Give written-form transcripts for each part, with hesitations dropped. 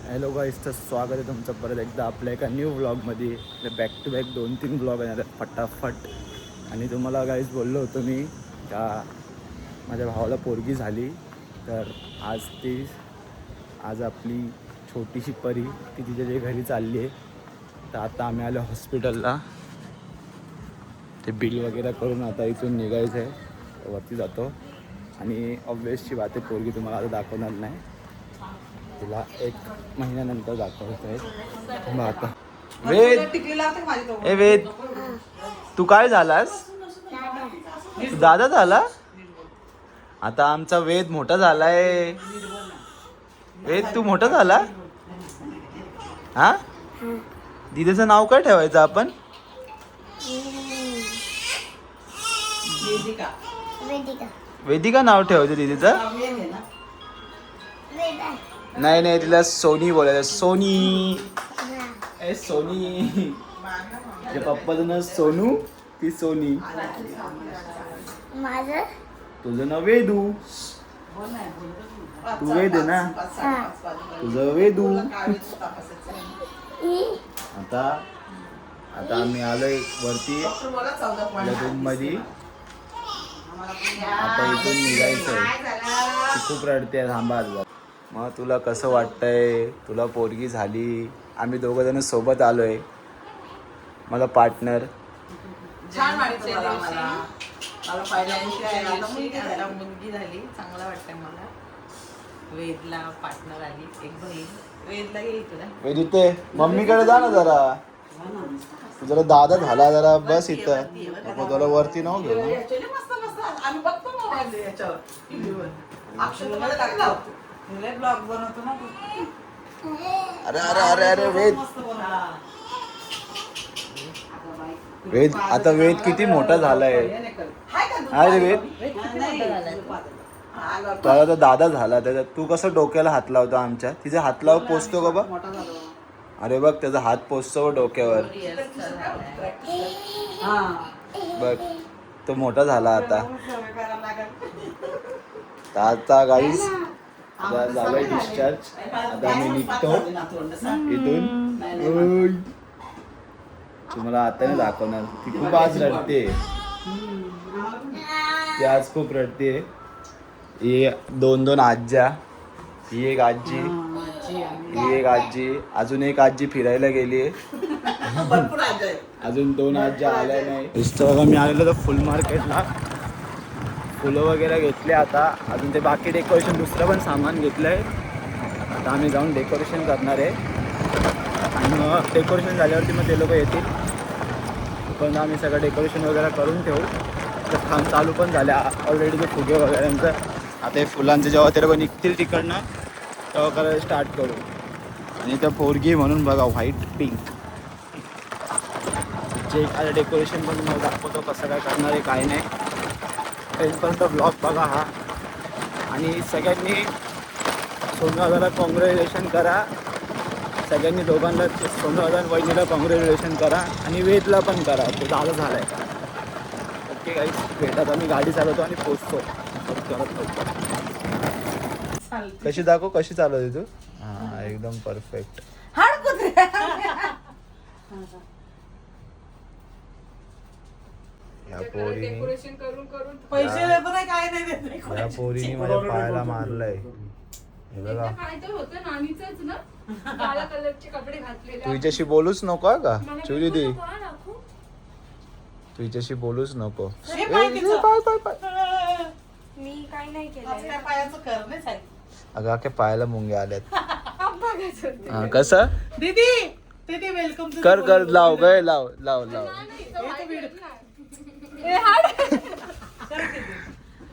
Hello गाईस, तर स्वागत आहे तुमचं परत एकदा आपल्या एका न्यू व्लॉगमध्ये. बॅक टू बॅक 2-3 व्लॉग येणार आहेत फटाफट. आणि तुम्हाला गाईस बोललो होतो मी का माझ्या भावाला पोरगी झाली, तर आज आपली छोटीशी परी ती तिच्या जे घरी चालली आहे. तर आता आम्ही आलो हॉस्पिटलला, ते बिल वगैरे करून आता इथून निघायचं आहे, वरती जातो. आणि ऑब्वियसची बात आहे, पोरगी तुम्हाला आता दाखवणार नाही, तिला 1 महिन्यानंतर दाखवत आहे. मग आता वेद, तू काय झालास? तू दादा झाला? आता आमचा वेद मोठा झालाय. वेद, तू मोठा झाला? हा, दीदीचं नाव काय ठेवायचं आपण? वेदिका नाव ठेवायचं दीदीचं? नाही नाही, तिला सोनी बोलायचं. सोनी, ए सोनी. तुझ्या पप्पाचं नाव सोनू, ती सोनी. तुझं नाव वेदू, तू वेद ना, तुझं वेदू. आता आम्ही आलोय वरती रूम मध्ये. आता इथून निघायचंय. ती खूप रडते, थांबा. मग तुला कसं वाटतंय? तुला पोरगी झाली, आम्ही दोघं जण सोबत आलोय, मला पार्टनर. छान वाटतंय मला पहिल्या दिवशी मुलगी झाली, चांगलं वाटतंय मला. वेदला पार्टनर आली, एक बहीण. वेदला येईल तुला. वेद इथे मम्मीकडे जा ना जरा. तू जरा दादा झाला, जरा बस इथं. नको तुला वरती नाव घेऊ. मस्त आम्ही बघतो मोबाईल याच्यावर, टीव्हीवर. अक्षरमध्ये टाकला ब्लॉग बनवतो ना. अरे अरे अरे अरे वेद, वेद आता वेद किती मोठा झालाय. अरे वेद, तुला तर दादा झाला, त्याच्यात तू कसं डोक्याला हात लावतो आमच्या? तिचा हात लाव, पोचतो का बघ. अरे बघ, त्याचा हात पोचतो डोक्यावर. बघ, तो मोठा झाला आता. आता गाईस झालाय डिस्चार्ज. आता आम्ही निघतो इथून. तुम्हाला आता नाही दाखवणार. ती खूप आज रडते, ती आज खूप रडते. ही 2 आज्या, ही एक आजी, ही एक आजी, अजून एक आजी फिरायला गेली. अजून 2 आज्या आल्या नाही. नुसतं बघा, मी आलेलो तर फुल मार्केटला, फुलं वगैरे घेतले. आता अजून ते बाकी डेकोरेशन दुसरं पण सामान घेतलंय. आता आम्ही जाऊन डेकोरेशन करणार आहे, आणि मग डेकोरेशन झाल्यावरती मग ते लोक येतील. पण आम्ही सगळं डेकोरेशन वगैरे करून ठेवू. तर काम चालू पण झाल्या ऑलरेडी, ते फुगे वगैरेंचं. आता हे फुलांचं जेव्हा ते लोक निघतील तिकडनं, तेव्हा करायला स्टार्ट करू. आणि त्या पोरगी म्हणून बघा, व्हाईट पिंक. जे एखादं डेकोरेशन पण मला दाखवतो कसं काय करणार आहे, काय नाही. टेनपर्यंत ब्लॉग बघा हा. आणि सगळ्यांनी सोनू दादाला कॉंग्रॅच्युलेशन करा. सगळ्यांनी दोघांना, सोनू दादा आणि वहिनीला कॉंग्रॅच्युलेशन करा, आणि वेदला पण करा. तो दादा झाला आहे. ओके गाईस, भेटत आम्ही गाडी चालवतो आणि पोचतो. कशी दाखव, कशी चालवते तू? हा, एकदम परफेक्ट. या पोरीने माझ्या पायाला मारलंय. हे बघा, तू हिच्याशी बोलूच नको का चुली दी, तू हिच्याशी बोलूच नको. मी काही नाही केलं. अगं अख्या पायाला मुंग्या आल्यात. कसं दीदी वेलकम कर कर, लाव गय, लाव लाव लाव.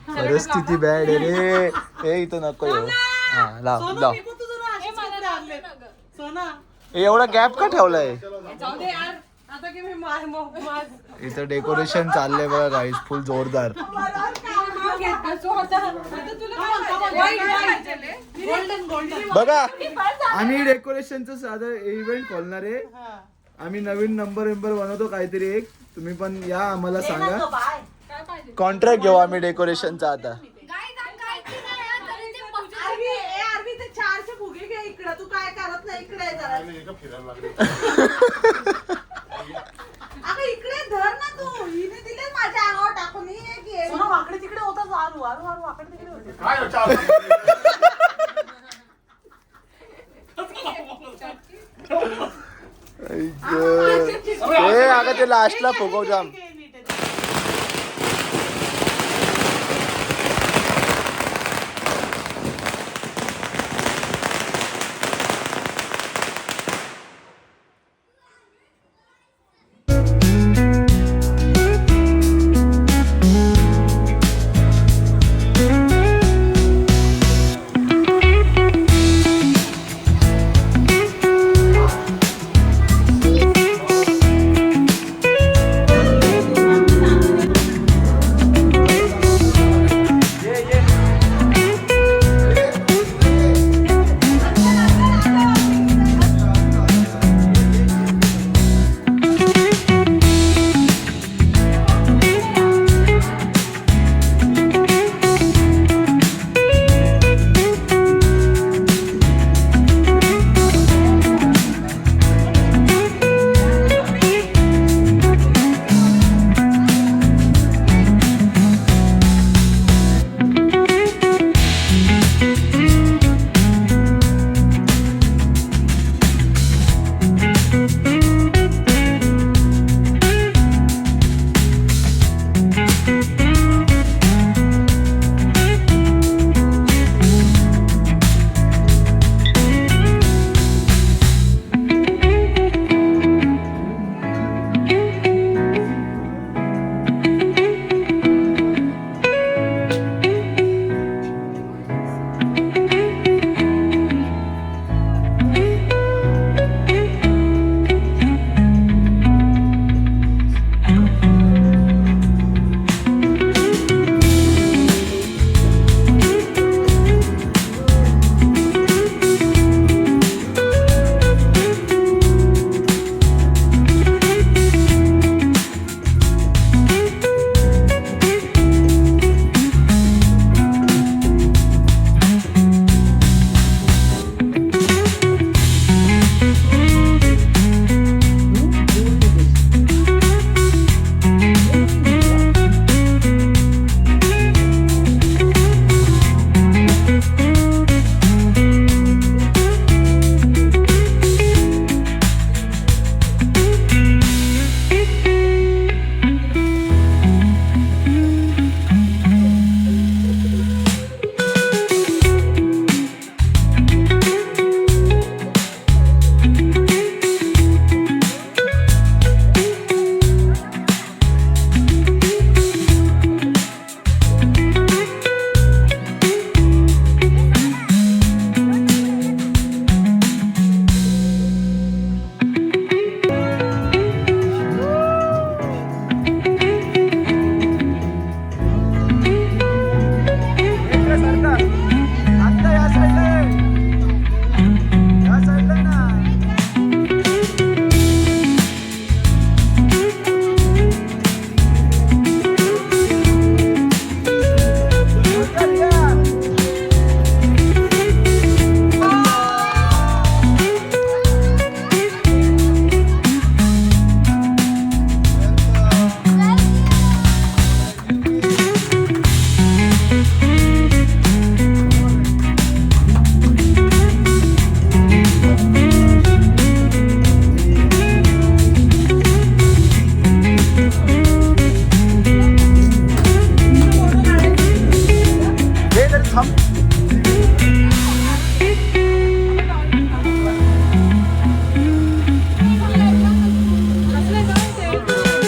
परिस्थिती बॅड आहे रे. हे इथं नको येऊ. हा, लाव लाव. एवढा गॅप का ठेवलाय? इथं डेकोरेशन चाललंय बघा गाईस, फुल जोरदार. बघा, आम्ही डेकोरेशनचं साधं इव्हेंट खोलणार आहे. आम्ही नवीन नंबर बनवतो काहीतरी एक. तुम्ही पण या, आम्हाला सांगा. कॉन्ट्रॅक्ट घेऊ आम्ही डेकोरेशनचा आता. तू काय करत नाही. इकडे आहे जरा. फिरायला लागले अगं इकडे धर ना तू. हिने दिले माझ्या अंगावर टाकून. ही एक ये. सोना वाकडे तिकडे होता आरू आरू आरू वाकडे तिकडे होते. काय अगं ते लास्टला फुगव जाम.